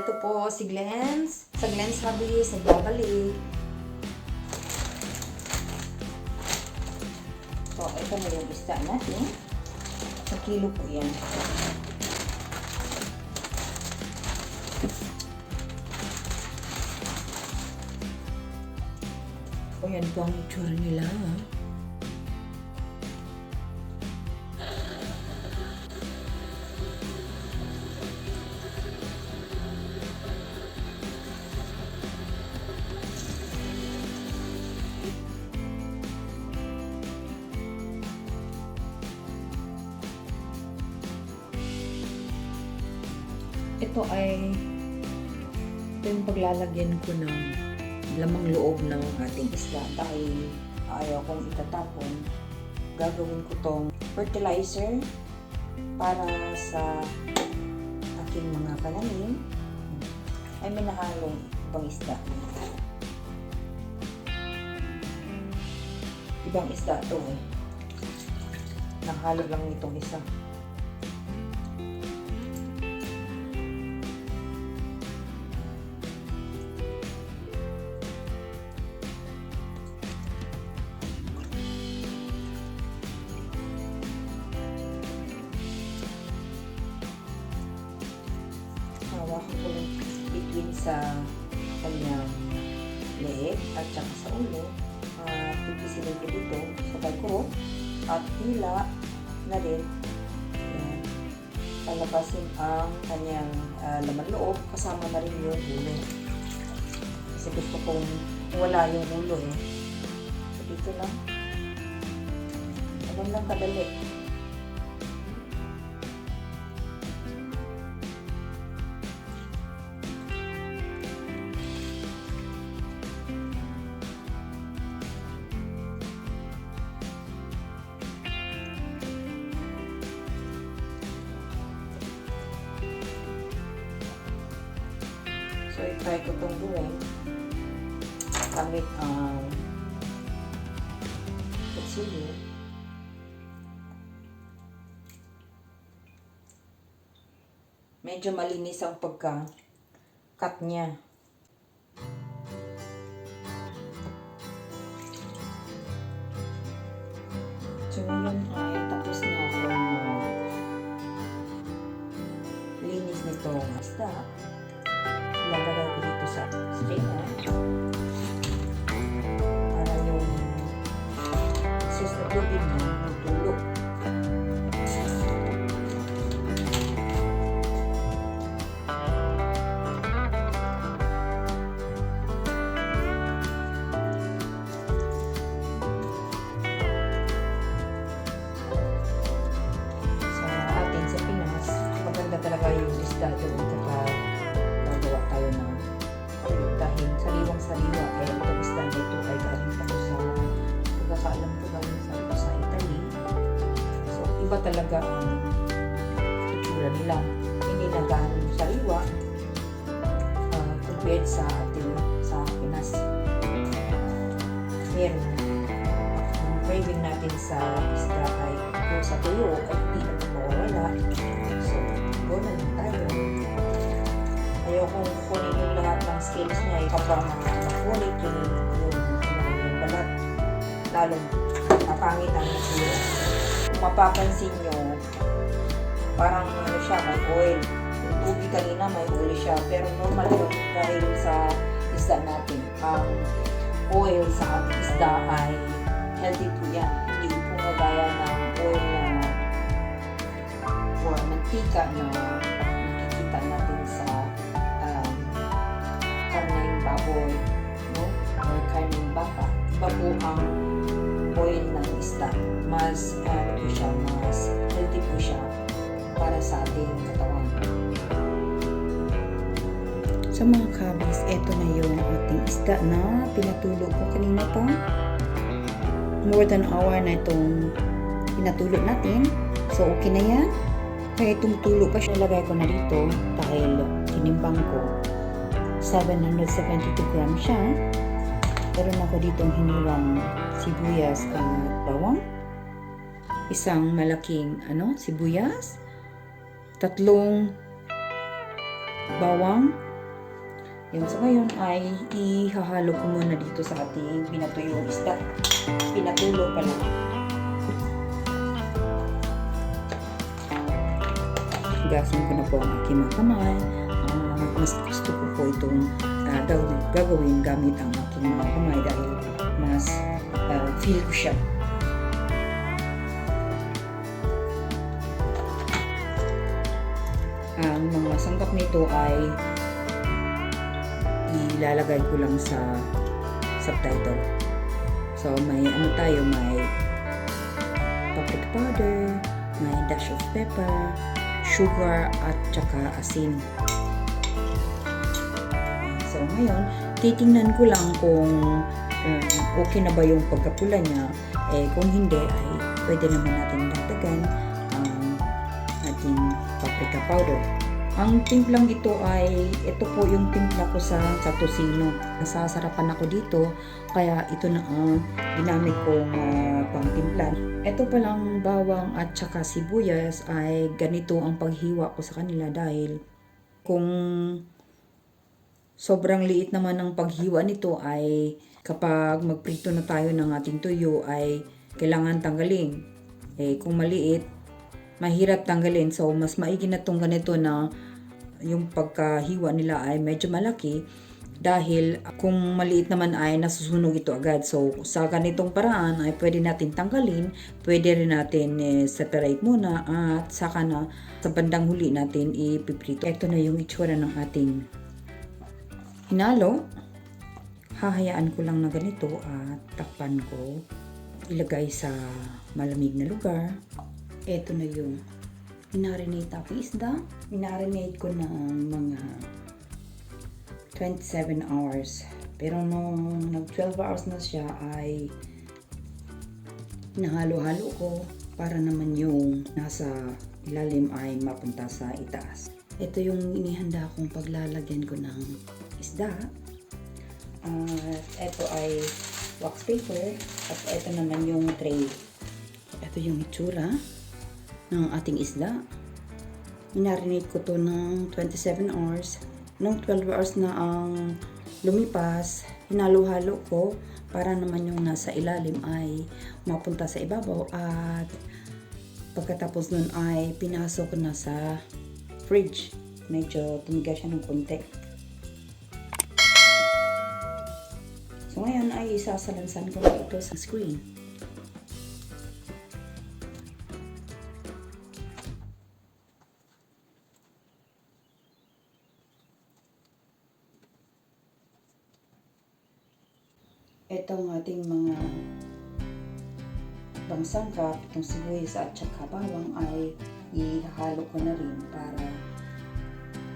ito po si Glens. Sa Glens Hobbies, nagbabalik. So, ito na yung isda natin. Sa kilo po yan. O yan po ang itsura nila. Ito yung paglalagyan ko ng lamang loob ng ating isda dahil ayaw kong itatapon. Gagawin ko tong fertilizer para sa aking mga pananim. Ay may nahalong ibang isda. Ibang isda to eh. Nahalo lang itong isa. Hawakan ko lang between sa kanyang leeg at saka sa ulo. Pipisilin ko dito sa balkuro at hila na rin. Ayan. Palabasin ang kanyang laman loob kasama na rin yung ulo. Kasi gusto kong wala yung ulo eh. So dito lang. Ganun lang kadali. So, i-try ko itong gawin gamit ang kutsilyo. Medyo malinis ang pagka-cut niya. So, ngayon ay tapos na ako linis nitong isda. Lalagay ko dito sa strainer para yung excess na tubig niya magtulog. Sa atin sa Pinas, maganda talaga yung isda doon kapag gawa tayo ng dahil sariwang-sariwa kaya itong isda na ito ay galing pa sa pagkakaalam ko galing sa Italy. So iba talaga ang itsura nila, hindi na gaano sariwa compared sa atin sa Pinas. Pero ang craving natin sa isda ay kung sa tuyo ay hindi na mawawala. So go na lang tayo. Ayaw kong kunin yung lahat ng scales niya. Kapag makulit yung balat, lalong mapangit ang itsura. Kung mapapansin nyo, parang ano siya, may oil. Yung tubig kanina may oil siya. Pero normal yun dahil sa isda natin. Ang oil sa ating isda ay healthy po yan. Hindi po magaya ng oil na or mantika na nakikita natin sa karneng baboy, no? Or karneng baka. Iba po ang oil ng isda. Mas, po siya, mas healthy po siya para sa ating katawan. Sa mga kabis, eto na yung ating isda na pinatulog ko kanina pa. More than an hour na itong pinatulog natin. So, okay na yan. Kaya itong tulo pa siya, lagay ko na dito dahil tinimbang ko 772 grams siya. Meron ako ditong hiniwang sibuyas at bawang. Isang malaking sibuyas. 3 bawang. Yun, so ngayon ay ihahalo ko muna dito sa ating pinatuyong isda. Pinatulo pala. Gasin ko na po ang aking mga kamay. Mas gusto ko po itong gagawin gamit ang aking mga kamay dahil mas feel ko siya. Ang mga sangkap nito ay ilalagay ko lang sa subtitle. So may ano tayo, may paprika powder, may dash of pepper, sugar at saka asin. So ngayon, titingnan ko lang kung okay na ba yung pagkapula niya. Kung hindi ay pwede naman natin dagdagan ang ating paprika powder. Ang timplang ito po yung timpla ko sa tocino. Nasasarapan ako dito, kaya ito na ang ginamit kong pangtimpla. Ito palang bawang at saka sibuyas ay ganito ang paghiwa ko sa kanila dahil kung sobrang liit naman ang paghiwa nito ay kapag magprito na tayo ng ating tuyo ay kailangan tanggalin. Kung maliit, mahirap tanggalin. So, mas maigi na itong ganito na yung pagkahiwa nila ay medyo malaki dahil kung maliit naman ay nasusunog ito agad. So, sa ganitong paraan ay pwede natin tanggalin, pwede rin natin separate muna at saka na sa bandang huli natin ipiprito. Ito na yung itsura ng ating hinalo. Hahayaan ko lang na ganito at takpan ko. Ilagay sa malamig na lugar. Ito na yung minarinate ako isda. Minarinate ko ng mga 27 hours. Pero nung nag 12 hours na siya ay nahalo-halo ko para naman yung nasa ilalim ay mapunta sa itaas. Ito yung inihanda kong paglalagyan ko ng isda. Ito ay wax paper at ito naman yung tray. Ito yung itsura ng ating isda. Minarinate ko to ng 27 hours. Nung 12 hours na ang lumipas, hinalo-halo ko para naman yung nasa ilalim ay mapunta sa ibabaw at pagkatapos nun ay pinasok ko na sa fridge. Medyo tumigas siya ng konti. So ngayon ay isasalansan ko na ito sa screen. Itong ating mga pangsangkap, itong sibuyas at saka bawang ay ihahalo ko na rin para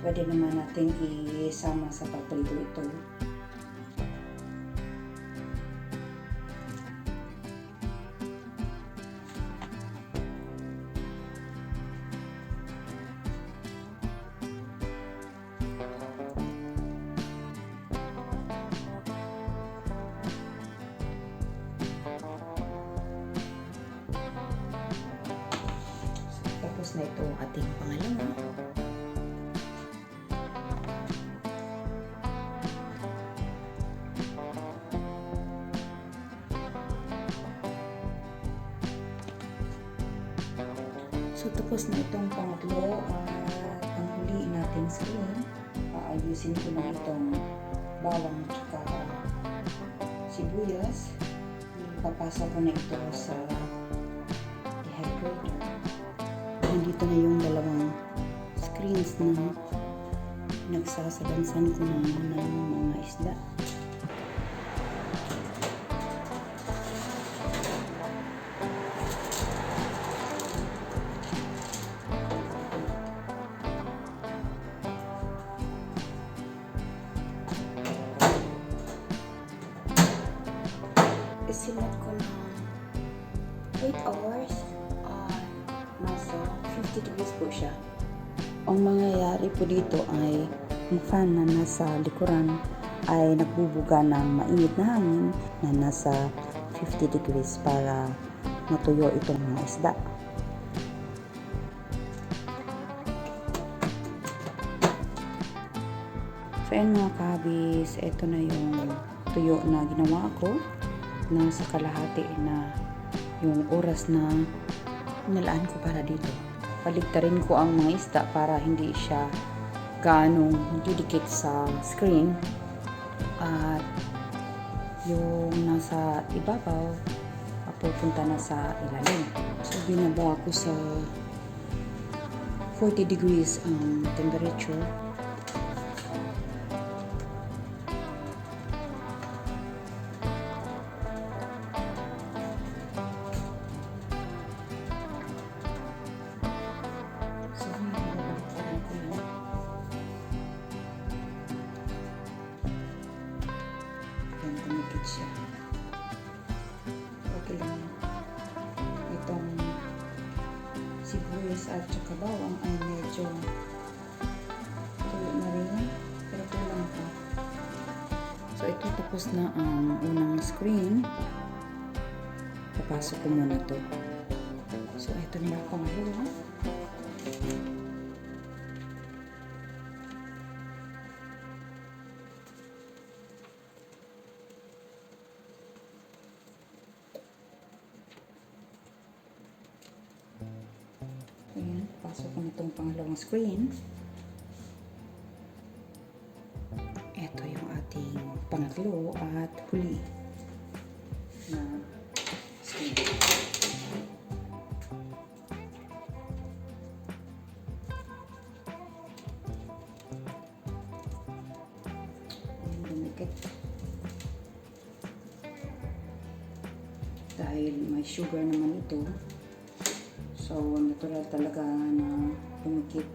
pwede naman natin isama sa pagprito ito. Tapos na ito ang ating pangalawa. So tapos na itong pangatlo at ang huli natin sa rin, aayusin ko na itong bawang at sibuyas. Papasok ko na ito sa dehydrator. Nandito na yung dalawang screens na nagsasalansan ko na ng mga isda. Isinet ko na 8 hours. Nasa 50 degrees po siya. Ang mangyayari po dito ay ang fan na nasa likuran ay nagbubuga ng mainit na hangin na nasa 50 degrees para matuyo itong mga isda. So ayan mga kabis, ito na yung tuyo na ginawa ko. Nasa kalahati na yung oras na nalaan ko para dito. Paligtarin ko ang mga isda para hindi siya ganong didikit sa screen. At yung nasa ibabaw, pupunta na sa ilalim. So, binaba ko sa 40 degrees ang temperature. So, binabaliktad ko yun. Yan, tumikit siya. Okay lang. Itong sibuyas at saka bawang ay medyo tuyo na rin. Pero kulang pa. So, ito tapos na ang unang screen. Papasok ko muna to. So, ito na yung pangalawa. Ayan, pasok ko na itong pangalawang screen. Ito yung ating pangatlo at huli na screen. Ayan, dumikit. Dahil may sugar naman ito. So, natural talaga na dumikit.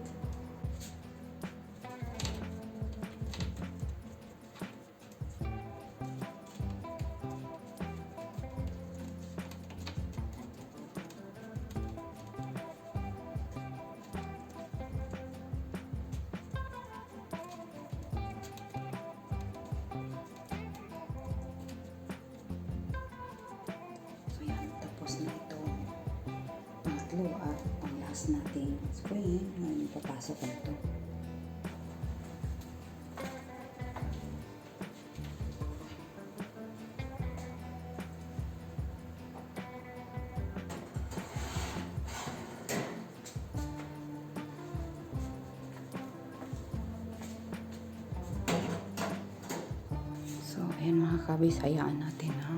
So, yan. Tapos na ito. Pangatlo at ang last nating screen. Ngayon papasok ko ito. So, ayan mga kabis, hayaan natin ha.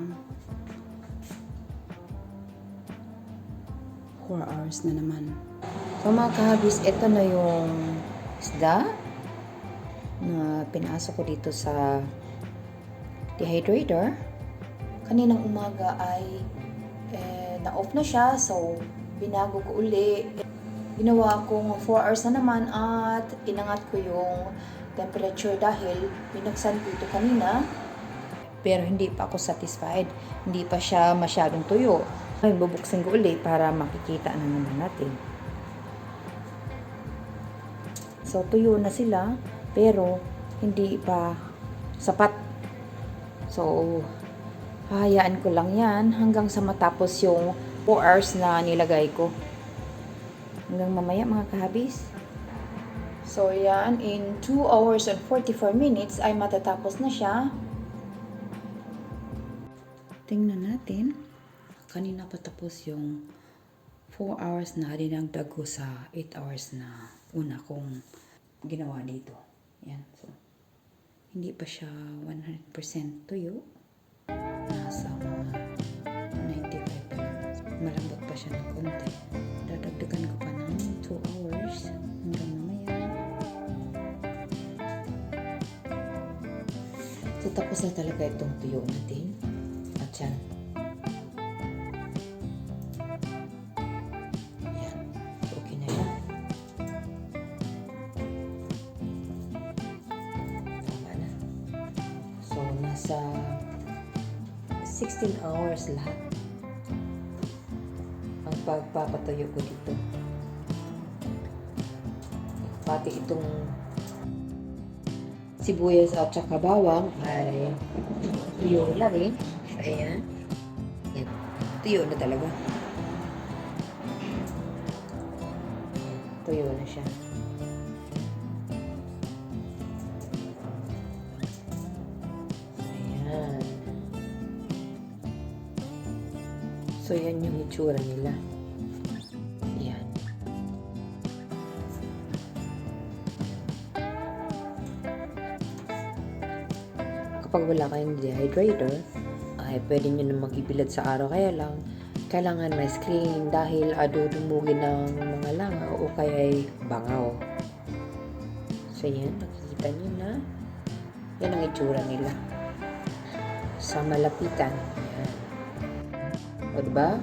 4 hours na naman. So mga kahabis, ito na yung isda na pinasok ko dito sa dehydrator. Kaninang umaga ay na-off na siya, so binago ko uli. Ginawa kong 4 hours na naman at inangat ko yung temperature dahil binagsan ko ito kanina. Pero hindi pa ako satisfied. Hindi pa siya masyadong tuyo. Ngayon, bubuksan ko ulit para makikita na naman natin. So, tuyo na sila, pero hindi pa sapat. So, hahayaan ko lang yan hanggang sa matapos yung 4 hours na nilagay ko. Hanggang mamaya mga kahabis. So, yan, in 2 hours and 44 minutes ay matatapos na siya. Tingnan natin. Kanina pa tapos yung 4 hours na dinagdag ko sa 8 hours na una kong ginawa dito. Yan. So, hindi pa siya 100% tuyo. Nasa 95 pa lang. Malambot pa siya ng konti. Dadagdagan ko pa ng 2 hours hanggang mamaya. So, tapos na talaga itong tuyo natin. At yan. Yan. So, okay na yan. Tama na. So, nasa 16 hours lahat ang pagpapatuyo ko dito. Pati itong sibuyas at saka bawang ay tuyo na rin. Ayan. Yan. Tuyo na talaga. Tuyo na siya. So, yan yung itsura nila. Yan. Kapag wala kayong dehydrator, ay pwede nyo na mag-ibilad sa araw. Kaya lang, kailangan may screening dahil dudumugin ng mga langaw o kaya ay bangaw. So, yan. Nakikita nyo na. Yan ang itsura nila. Sa malapitan. Yan. O, diba?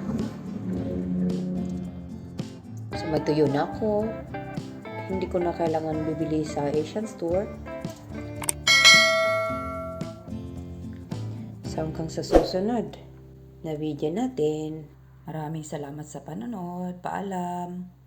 So, may tuyo na ako. Hindi ko na kailangan bibili sa Asian store. So, hanggang sa susunod na video natin. Maraming salamat sa panonood. Paalam!